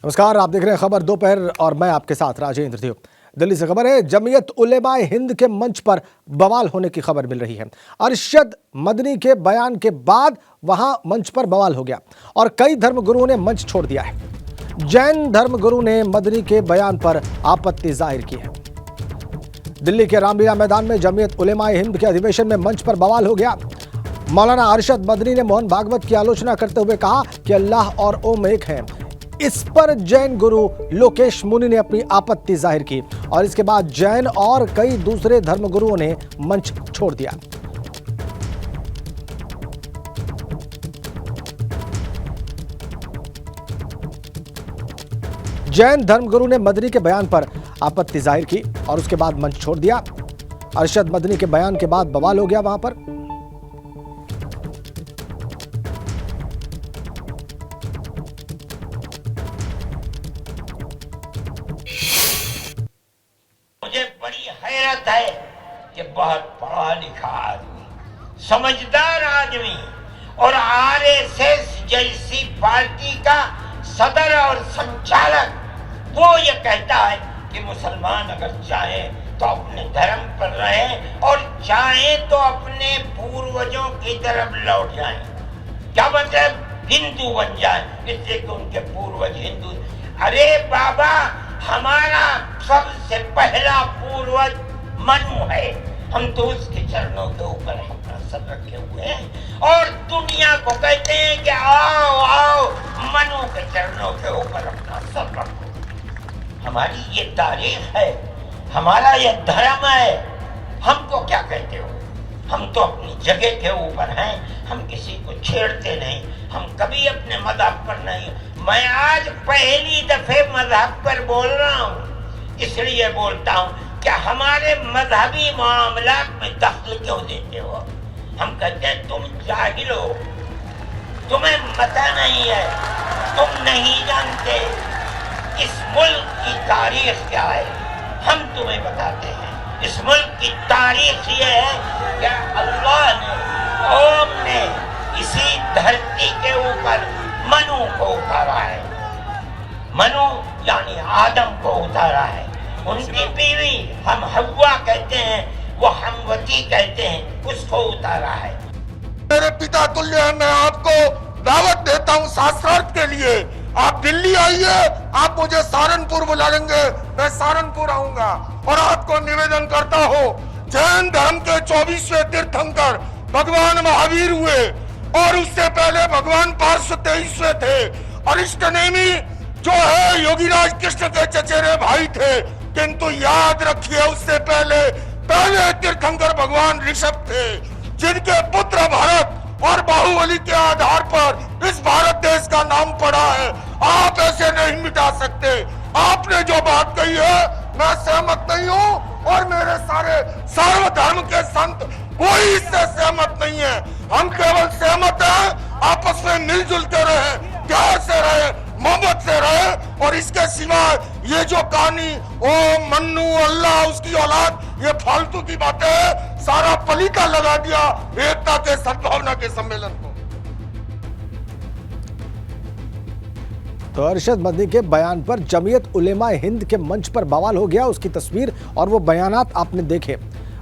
नमस्कार, आप देख रहे हैं खबर दोपहर और मैं आपके साथ राजेंद्र देव। दिल्ली से खबर है, जमीयत उलेमाए हिंद के मंच पर बवाल होने की खबर मिल रही है। अरशद मदनी के बयान के बाद वहां मंच पर बवाल हो गया और कई धर्मगुरुओं ने मंच छोड़ दिया है। जैन धर्मगुरु ने मदनी के बयान पर आपत्ति जाहिर की है। दिल्ली के रामलीला मैदान में जमीयत उलेमाए हिंद के अधिवेशन में मंच पर बवाल हो गया। मौलाना अरशद मदनी ने मोहन भागवत की आलोचना करते हुए कहा कि अल्लाह और ओम एक हैं। इस पर जैन गुरु लोकेश मुनि ने अपनी आपत्ति जाहिर की और इसके बाद जैन और कई दूसरे धर्मगुरुओं ने मंच छोड़ दिया। जैन धर्मगुरु ने मदनी के बयान पर आपत्ति जाहिर की और उसके बाद मंच छोड़ दिया। अरशद मदनी के बयान के बाद बवाल हो गया वहां पर। मुझे बड़ी हैरत है कि बहुत पढ़ा लिखा आदमी, समझदार आदमी और आरएसएस जैसी पार्टी का सदर और संचालक वो ये कहता है कि मुसलमान अगर चाहे तो अपने धर्म पर रहें और चाहे तो अपने पूर्वजों की तरफ लौट जाएं। क्या मतलब? हिंदू बन जाएं, इसलिए कि उनके पूर्वज हिंदू। अरे बाबा, हमारा सबसे पहला पूर्वज मनु है। हम तो उसके चरणों के ऊपर अपना सर रखे हुए हैं और दुनिया को कहते हैं कि आओ आओ मनु के चरणों के ऊपर अपना सर रखो। हमारी ये तारीख है, हमारा ये धर्म है। हमको क्या कहते हो? हम तो अपनी जगह के ऊपर हैं, हम किसी को छेड़ते नहीं, हम कभी अपने मज़हब पर नहीं। मैं आज पहली दफे मज़हब पर बोल रहा हूँ, इसलिए बोलता हूँ कि हमारे मजहबी मामलात में दखल क्यों देते हो? हम कहते हैं तुम जाहिल हो, तुम्हें पता नहीं है, तुम नहीं जानते इस मुल्क की तारीख क्या है। हम तुम्हें बताते हैं, इस मुल्क की तारीख ये है कि अल्लाह ने, ओम ने इसी धरती के ऊपर मनु को उतारा है। मनु यानी आदम को उतारा है। उनकी बीवी हम हव्वा कहते हैं, वो हमवती कहते हैं, उसको उतारा है। मेरे पिता तुल्य है, मैं आपको दावत देता हूँ शास्त्रार्थ के लिए। आप दिल्ली आइए, आप मुझे सहारनपुर बुला लेंगे, मैं सहारनपुर आऊंगा और आपको निवेदन करता हूँ, जैन धर्म के 24वें तीर्थंकर भगवान महावीर हुए और उससे पहले भगवान पार्श्व 23वें थे। अरिष्टनेमी जो है योगीराज कृष्ण के चचेरे भाई थे, किंतु याद रखिए उससे पहले तीर्थंकर भगवान ऋषभ थे, जिनके पुत्र भरत और बाहुबली के आधार पर इस भारत देश का नाम पड़ा है। आप ऐसे नहीं मिटा सकते। आपने जो बात कही है मैं सहमत नहीं हूँ और मेरे सारे सर्वधर्म के संत कोई इससे सहमत नहीं है। हम केवल सहमत हैं आपस में मिलजुल के रहे, प्यार से रहे, मोहब्बत से रहे और इसके सिवा ये जो कहानी ओ मन्नू अल्लाह उसकी औलाद, ये फालतू की बातें है। सारा पलीता लगा दिया एकता के सद्भावना के सम्मेलन को। तो अरशद मदनी के बयान पर जमीयत उलेमाए हिंद के मंच पर बवाल हो गया। उसकी तस्वीर और वो बयानात आपने देखे।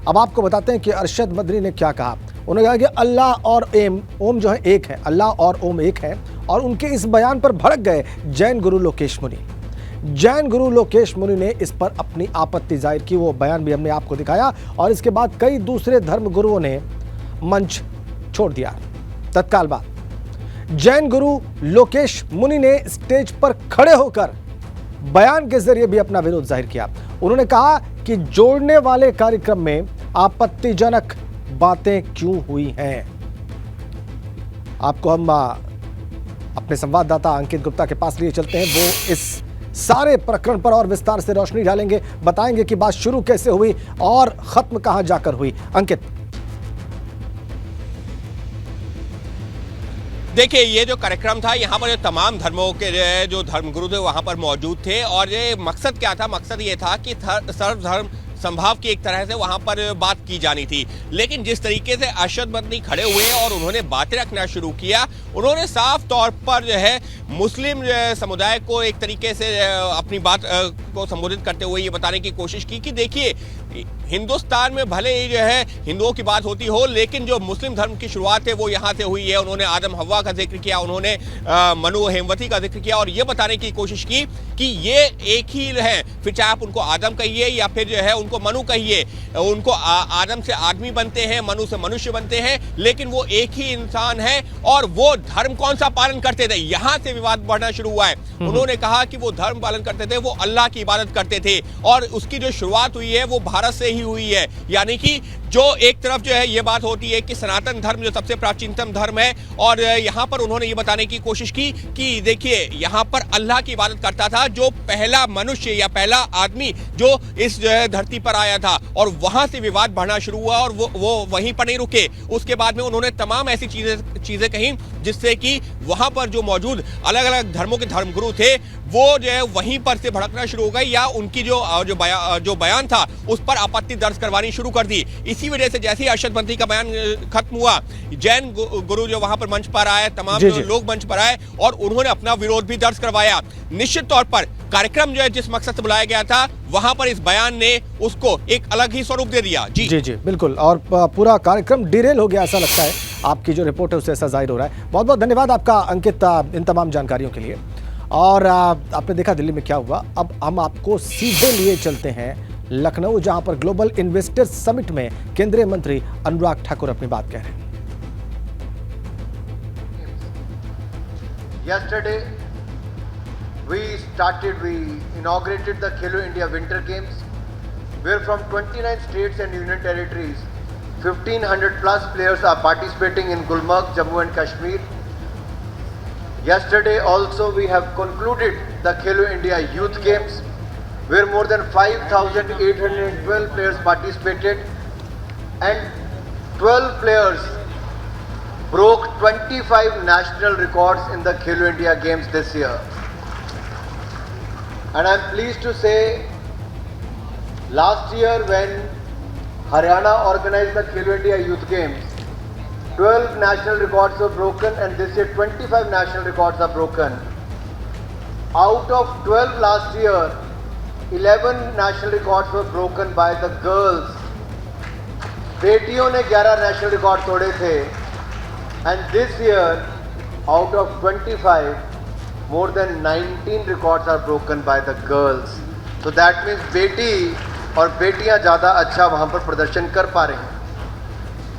अब आपको बताते हैं कि अरशद मदनी ने क्या कहा। उन्होंने कहा कि अल्लाह और ओम जो है एक है, अल्लाह और ओम एक है और उनके इस बयान पर भड़क गए जैन गुरु लोकेश मुनि। जैन गुरु लोकेश मुनि ने इस पर अपनी आपत्ति जाहिर की। वो बयान भी हमने आपको दिखाया और इसके बाद कई दूसरे धर्म गुरुओं ने मंच छोड़ दिया। तत्काल बाद जैन गुरु लोकेश मुनि ने स्टेज पर खड़े होकर बयान के जरिए भी अपना विरोध जाहिर किया। उन्होंने कहा कि जोड़ने वाले कार्यक्रम में आपत्तिजनक बातें क्यों हुई हैं। आपको हम अपने संवाददाता अंकित गुप्ता के पास लिए चलते हैं। वो इस सारे प्रकरण पर और विस्तार से रोशनी डालेंगे, बताएंगे कि बात शुरू कैसे हुई और खत्म कहां जाकर हुई। अंकित, देखिए, ये जो कार्यक्रम था, यहाँ पर जो तमाम धर्मों के जो धर्मगुरु थे वहाँ पर मौजूद थे और ये मकसद क्या था? मकसद ये था कि संभाव की एक तरह से वहां पर बात की जानी थी। लेकिन जिस तरीके से अरशद मदनी खड़े हुए और उन्होंने बातें रखना शुरू किया, उन्होंने साफ तौर पर जो है मुस्लिम समुदाय को एक तरीके से अपनी बात को संबोधित करते हुए ये बताने की कोशिश की कि देखिए, हिंदुस्तान में भले ही जो है हिंदुओं की बात होती हो, लेकिन जो मुस्लिम धर्म की शुरुआत है वो यहाँ से हुई है। उन्होंने आदम हव्वा का जिक्र किया, उन्होंने मनु हेमवती का जिक्र किया और ये बताने की कोशिश की कि ये एक ही है। फिर चाहे आप उनको आदम कहिए या फिर जो है उनको मनु कहिए, उनको आदम से आदमी बनते हैं, मनु से मनुष्य बनते हैं, लेकिन वो एक ही इंसान है। और वो धर्म कौन सा पालन करते थे, यहाँ से विवाद बढ़ना शुरू हुआ है। उन्होंने कहा कि वो धर्म पालन करते थे, वो अल्लाह की इबादत करते थे और उसकी जो शुरुआत हुई है वो भारत से ही हुई है। यानी कि जो एक तरफ जो है ये बात होती है कि सनातन धर्म जो सबसे प्राचीनतम धर्म है, और यहाँ पर उन्होंने ये बताने की कोशिश की कि देखिए यहाँ पर अल्लाह की इबादत करता था जो पहला मनुष्य या पहला आदमी जो इस धरती पर आया था। और वहां से विवाद बढ़ना शुरू हुआ और वो वहीं पर नहीं रुके। उसके बाद में उन्होंने तमाम ऐसी चीजें कही जिससे कि वहां पर जो मौजूद अलग अलग धर्मों के धर्मगुरु थे वो जो है वहीं पर से भड़कना शुरू हो गई, या उनकी जो बयान था उस पर आपत्ति दर्ज करवानी शुरू कर दी। इसी वजह से जैसे ही अरशद मदनी का बयान खत्म हुआ, जैन गुरु जो वहां पर मंच पर आए, तमाम लोग मंच पर आए और उन्होंने अपना विरोध भी दर्ज करवाया। निश्चित तौर पर कार्यक्रम जो है जिस मकसद से बुलाया गया था, वहां पर इस बयान ने उसको एक अलग ही स्वरूप दे दिया। जी जी जी बिल्कुल, और पूरा कार्यक्रम डिरेल हो गया ऐसा लगता है। आपकी जो रिपोर्ट है उससे ऐसा जाहिर हो रहा है। बहुत बहुत धन्यवाद आपका अंकित इन तमाम जानकारियों के लिए। और आपने देखा दिल्ली में क्या हुआ। अब हम आपको सीधे लिए चलते हैं लखनऊ, जहां पर ग्लोबल इन्वेस्टर्स समिट में केंद्रीय मंत्री अनुराग ठाकुर अपनी बात कह रहे हैं। Yesterday, we inaugurated the Khelo India Winter Games, where from 29 states and union territories, 1,500 plus players are participating in Gulmarg, Jammu and Kashmir. Yesterday also we have concluded the Khelo India Youth Games, where more than 5,812 players participated and 12 players broke 25 national records in the Khelo India Games this year. And I am pleased to say, last year when Haryana organized the Khelo India Youth Games, 12 national records were broken, and this year 25 national records are broken. Out of 12 last year, 11 national records were broken by the girls. बेटियों ने 11 national record तोड़े थे, and this year out of 25, more than 19 records are broken by the girls. So that means बेटी और बेटियां ज़्यादा अच्छा वहाँ पर प्रदर्शन कर पा रही हैं।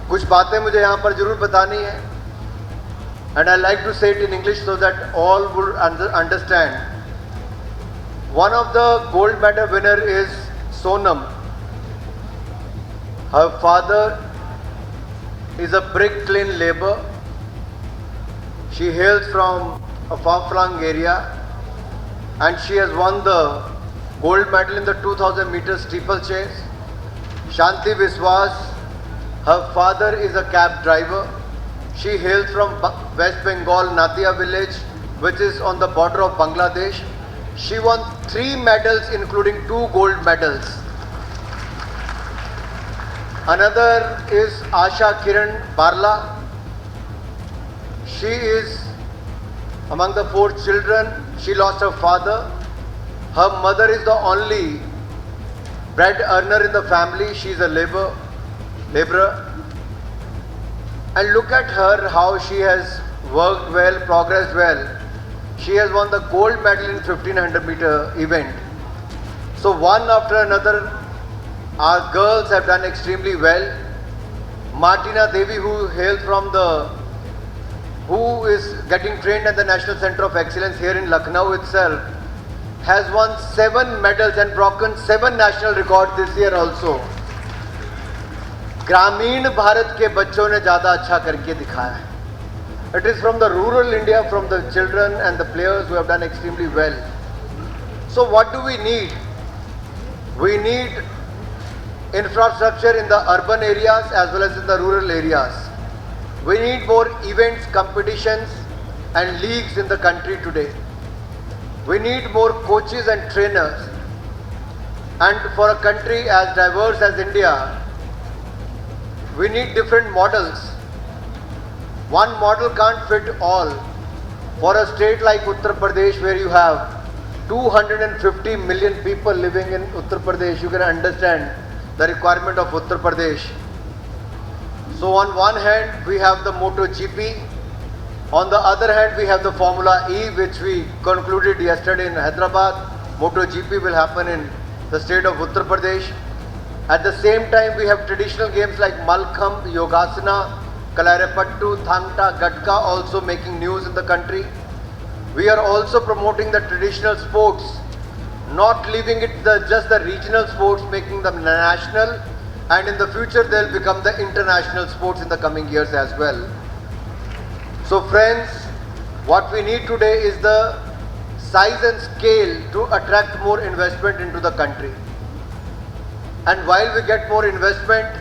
कुछ बातें मुझे यहाँ पर जरूर बतानी है, and I like to say it in English so that all would understand. One of the gold medal winner is Sonam. Her father is a brick-kiln laborer. She hails from a far-flung area, and she has won the gold medal in the 2,000 meter steeplechase. Shanti Viswas, her father is a cab driver. She hails from West Bengal, Natia village, which is on the border of Bangladesh. She won 3 medals, including 2 gold medals. Another is Asha Kiran Barla. She is among the 4 children. She lost her father. Her mother is the only bread earner in the family. She is a laborer. And look at her, how she has worked well, progressed well. She has won the gold medal in 1500 meter event. So one after another, our girls have done extremely well. Martina Devi, who is getting trained at the National Center of Excellence here in Lucknow itself, has won 7 medals and broken 7 national records this year also. ग्रामीण भारत के बच्चों ने ज़्यादा अच्छा करके दिखाया है. It is from the rural India, from the children and the players who have done extremely well. So what do we need? We need infrastructure in the urban areas as well as in the rural areas. We need more events, competitions and leagues in the country today. We need more coaches and trainers. And for a country as diverse as India, we need different models. One model can't fit all. For a state like Uttar Pradesh, where you have 250 million people living in Uttar Pradesh, you can understand the requirement of Uttar Pradesh. So on one hand, we have the MotoGP. On the other hand, we have the Formula E, which we concluded yesterday in Hyderabad. MotoGP will happen in the state of Uttar Pradesh. At the same time, we have traditional games like Malkham, Yogasana, Kalaripattu, Thangta, Gatka also making news in the country. We are also promoting the traditional sports, not leaving it just the regional sports, making them national, and in the future they'll become the international sports in the coming years as well. So friends, what we need today is the size and scale to attract more investment into the country. And while we get more investment,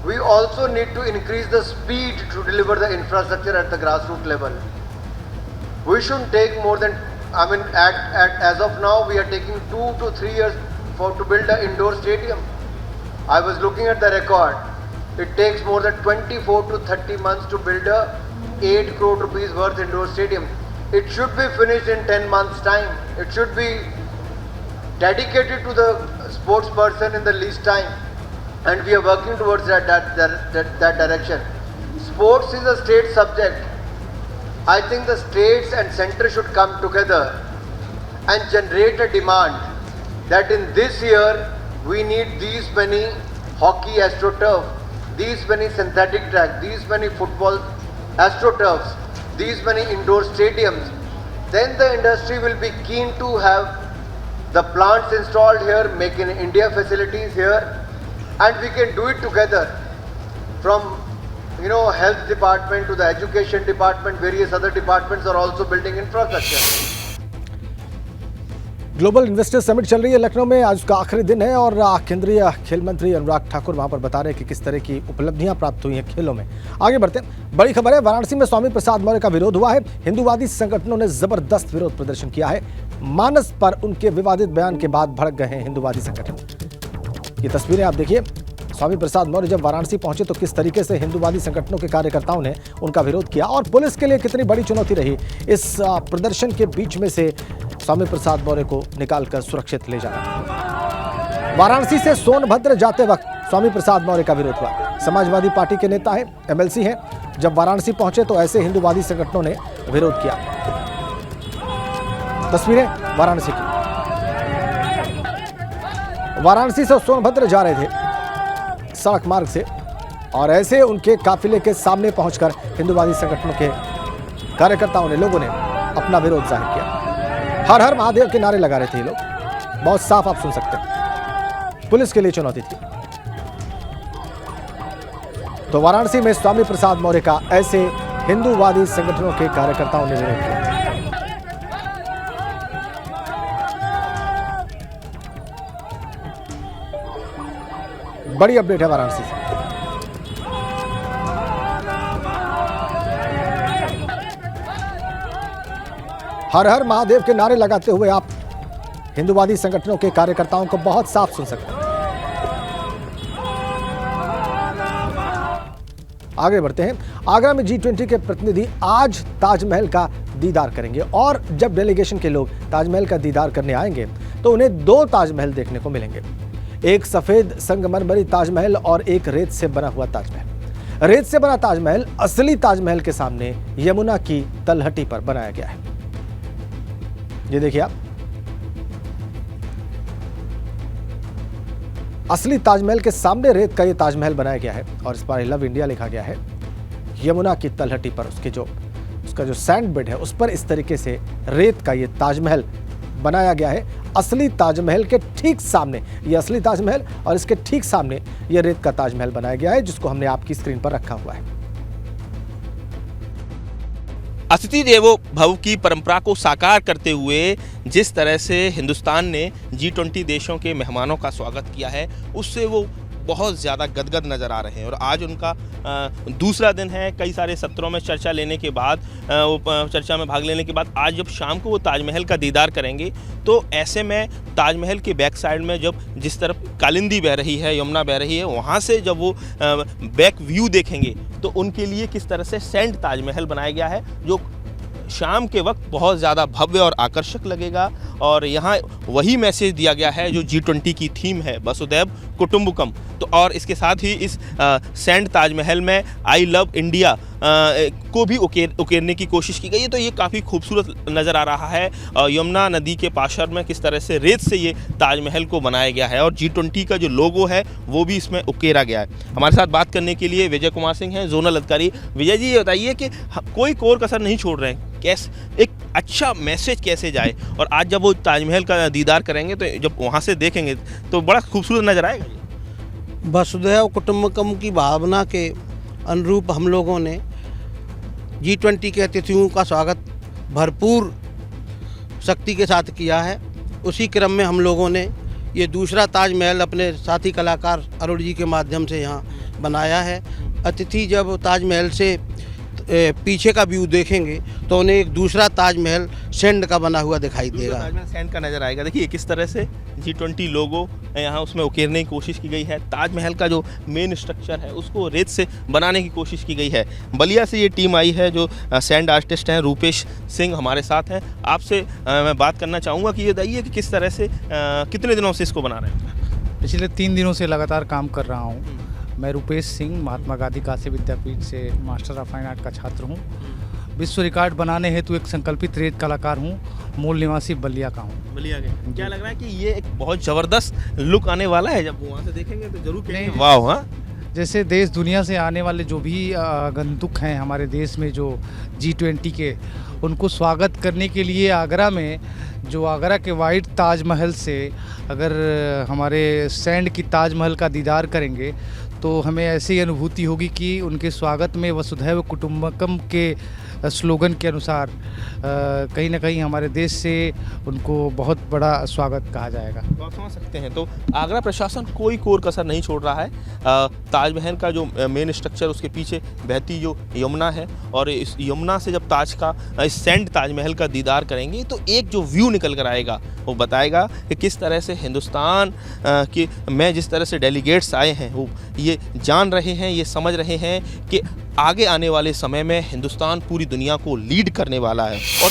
we also need to increase the speed to deliver the infrastructure at the grassroots level. We shouldn't take more than, as of now, we are taking 2 to 3 years to build an indoor stadium. I was looking at the record. It takes more than 24 to 30 months to build a 8 crore rupees worth indoor stadium. It should be finished in 10 months time. It should be dedicated to the sports person in the least time. And we are working towards that direction. Sports is a state subject. I think the states and center should come together and generate a demand that in this year we need these many hockey astroturf, these many synthetic track, these many football astroturfs, these many indoor stadiums. Then the industry will be keen to have the plants installed here, make in India facilities here, and we can do it together from health department to the education department. Various other departments are also building infrastructure. Global investor summit चल रही है लखनऊ में, आज उसका आखिरी दिन है और केंद्रीय खेल मंत्री अनुराग ठाकुर वहां पर बता रहे हैं कि किस तरह की उपलब्धियां प्राप्त हुई हैं खेलों में। आगे बढ़ते हैं, बड़ी खबर है, वाराणसी में स्वामी प्रसाद मौर्य का विरोध हुआ है। हिंदूवादी संगठनों ने जबरदस्त विरोध प्रदर्शन किया है। मानस पर उनके विवादित बयान के बाद भड़क गए हैं हिंदूवादी संगठन। ये तस्वीरें आप देखिए, स्वामी प्रसाद मौर्य जब वाराणसी पहुंचे तो किस तरीके से हिंदूवादी संगठनों के कार्यकर्ताओं ने उनका विरोध किया और पुलिस के लिए कितनी बड़ी चुनौती रही इस प्रदर्शन के बीच में से स्वामी प्रसाद मौर्य को निकालकर सुरक्षित ले जाना। वाराणसी से सोनभद्र जाते वक्त स्वामी प्रसाद मौर्य का विरोध हुआ। समाजवादी पार्टी के नेता है, एमएलसी है, जब वाराणसी पहुंचे तो ऐसे हिंदूवादी संगठनों ने विरोध किया। तस्वीरें वाराणसी की, वाराणसी से सोनभद्र जा रहे थे सड़क मार्ग से और ऐसे उनके काफिले के सामने पहुंचकर हिंदूवादी संगठनों के कार्यकर्ताओं ने, लोगों ने अपना विरोध जाहिर किया। हर हर महादेव के नारे लगा रहे थे ये लोग, बहुत साफ आप सुन सकते हैं। पुलिस के लिए चुनौती थी। तो वाराणसी में स्वामी प्रसाद मौर्य का ऐसे हिंदूवादी संगठनों के कार्यकर्ताओं ने विरोध किया। बड़ी अपडेट है वाराणसी से। हर हर महादेव के नारे लगाते हुए आप हिंदूवादी संगठनों के कार्यकर्ताओं को बहुत साफ सुन सकते हैं। आगे बढ़ते हैं, आगरा में G20 के प्रतिनिधि आज ताजमहल का दीदार करेंगे और जब डेलीगेशन के लोग ताजमहल का दीदार करने आएंगे तो उन्हें 2 ताजमहल देखने को मिलेंगे, एक सफेद संगमरमरी ताजमहल और एक रेत से बना हुआ ताजमहल। रेत से बना ताजमहल असली ताजमहल के सामने यमुना की तलहटी पर बनाया गया है। ये देखिए आप, असली ताजमहल के सामने रेत का ये ताजमहल बनाया गया है और इस पर आई लव इंडिया लिखा गया है। यमुना की तलहटी पर उसका जो सैंड बेड है उस पर इस तरीके से रेत का ये ताजमहल बनाया गया है। असली ताजमहल के ठीक सामने ये असली ताजमहल और इसके ठीक सामने ये रेत का ताजमहल बनाया गया है, जिसको हमने आपकी स्क्रीन पर रखा हुआ है। अतिथि देवो भव की परंपरा को साकार करते हुए जिस तरह से हिंदुस्तान ने G20 देशों के मेहमानों का स्वागत किया है, उससे वो बहुत ज़्यादा गदगद नज़र आ रहे हैं। और आज उनका दूसरा दिन है, कई सारे सत्रों में चर्चा लेने के बाद, चर्चा में भाग लेने के बाद आज जब शाम को वो ताजमहल का दीदार करेंगे, तो ऐसे में ताजमहल के बैक साइड में जब जिस तरफ कालिंदी बह रही है, यमुना बह रही है, वहाँ से जब वो बैक व्यू देखेंगे तो उनके लिए किस तरह से सेंट ताजमहल बनाया गया है, जो शाम के वक्त बहुत ज़्यादा भव्य और आकर्षक लगेगा। और यहाँ वही मैसेज दिया गया है जो G20 की थीम है, वसुधैव कुटुंबकम। तो और इसके साथ ही इस सेंट ताजमहल में आई लव इंडिया को भी उकेरने की कोशिश की गई है। तो ये काफ़ी खूबसूरत नज़र आ रहा है। यमुना नदी के पाशर में किस तरह से रेत से ये ताजमहल को बनाया गया है और G20 का जो लोगो है वो भी इसमें उकेरा गया है। हमारे साथ बात करने के लिए विजय कुमार सिंह हैं, जोनल अधिकारी। विजय जी, ये बताइए कि कोई कोर कसर नहीं छोड़ रहे हैं, कैसे एक अच्छा मैसेज कैसे जाए, और आज जब वो ताजमहल का दीदार करेंगे तो जब वहाँ से देखेंगे तो बड़ा खूबसूरत नज़र आएगा। वसुधैव कुटुंबकम की भावना के अनुरूप हम लोगों ने G20 के अतिथियों का स्वागत भरपूर शक्ति के साथ किया है। उसी क्रम में हम लोगों ने ये दूसरा ताजमहल अपने साथी कलाकार अरुण जी के माध्यम से यहाँ बनाया है। अतिथि जब ताजमहल से पीछे का व्यू देखेंगे तो उन्हें एक दूसरा ताजमहल सेंड का बना हुआ दिखाई देगा। ताजमहल सेंड का नज़र आएगा। देखिए किस तरह से G20 लोगो यहाँ उसमें उकेरने की कोशिश की गई है। ताजमहल का जो मेन स्ट्रक्चर है उसको रेत से बनाने की कोशिश की गई है। बलिया से ये टीम आई है, जो सैंड आर्टिस्ट हैं रूपेश सिंह हमारे साथ हैं। आपसे मैं बात करना चाहूँगा कि ये बताइए कि किस तरह से कितने दिनों से इसको बना रहे हैं? पिछले 3 दिनों से लगातार काम कर रहा हूँ। मैं रूपेश सिंह महात्मा गांधी काशी विद्यापीठ से मास्टर ऑफ फाइन आर्ट का छात्र हूँ। विश्व रिकॉर्ड बनाने हेतु एक संकल्पित रेत कलाकार हूँ। मूल निवासी बलिया का हूँ। बलिया के क्या लग रहा है कि ये एक बहुत ज़बरदस्त लुक आने वाला है, जब वहाँ से देखेंगे तो जरूर कहेंगे वाह। हाँ, जैसे देश दुनिया से आने वाले जो भी आगंतुक हैं हमारे देश में, जो G20 के, उनको स्वागत करने के लिए आगरा में, जो आगरा के वाइट ताजमहल से अगर हमारे सैंड की ताजमहल का दीदार करेंगे तो हमें ऐसी अनुभूति होगी कि उनके स्वागत में वसुधैव कुटुंबकम के स्लोगन के अनुसार कहीं ना कहीं हमारे देश से उनको बहुत बड़ा स्वागत कहा जाएगा। तो आप समझ सकते हैं, तो आगरा प्रशासन कोई कोर कसर नहीं छोड़ रहा है। ताजमहल का जो मेन स्ट्रक्चर, उसके पीछे बहती जो यमुना है, और इस यमुना से जब इस सेंट ताजमहल का दीदार करेंगे तो एक जो व्यू निकल कर आएगा वो बताएगा कि किस तरह से हिंदुस्तान के में जिस तरह से डेलीगेट्स आए हैं वो ये जान रहे हैं, ये समझ रहे हैं कि आगे आने वाले समय में हिंदुस्तान पूरी दुनिया को लीड करने वाला है। और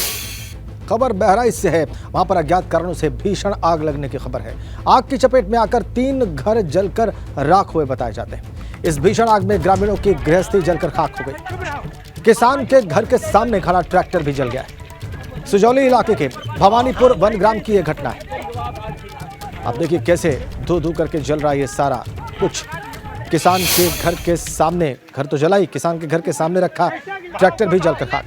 खबर बहराइच से है, वहां पर अज्ञात कारणों से भीषण आग लगने की खबर है। आग की चपेट में आकर 3 घर जलकर राख हुए बताए जाते हैं। इस भीषण आग में ग्रामीणों की गृहस्थी जलकर खाक हो गई। किसान के घर के सामने खड़ा ट्रैक्टर भी जल गया है। सुजौली इलाके के भवानीपुर वनग्राम की यह घटना है। आप देखिए कैसे धू धू करके जल रहा है ये सारा कुछ। किसान के घर के सामने, घर तो जला ही, किसान के घर के सामने रखा ट्रैक्टर भी जलकर खाक।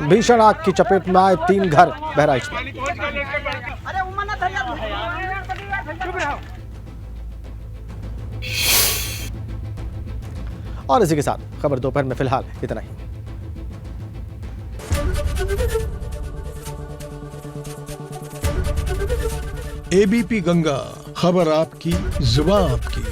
भीषण आग की चपेट में आए 3 घर बहराइच में। और इसी के साथ खबर दोपहर में फिलहाल इतना ही। एबीपी गंगा, खबर आपकी, जुबान आपकी।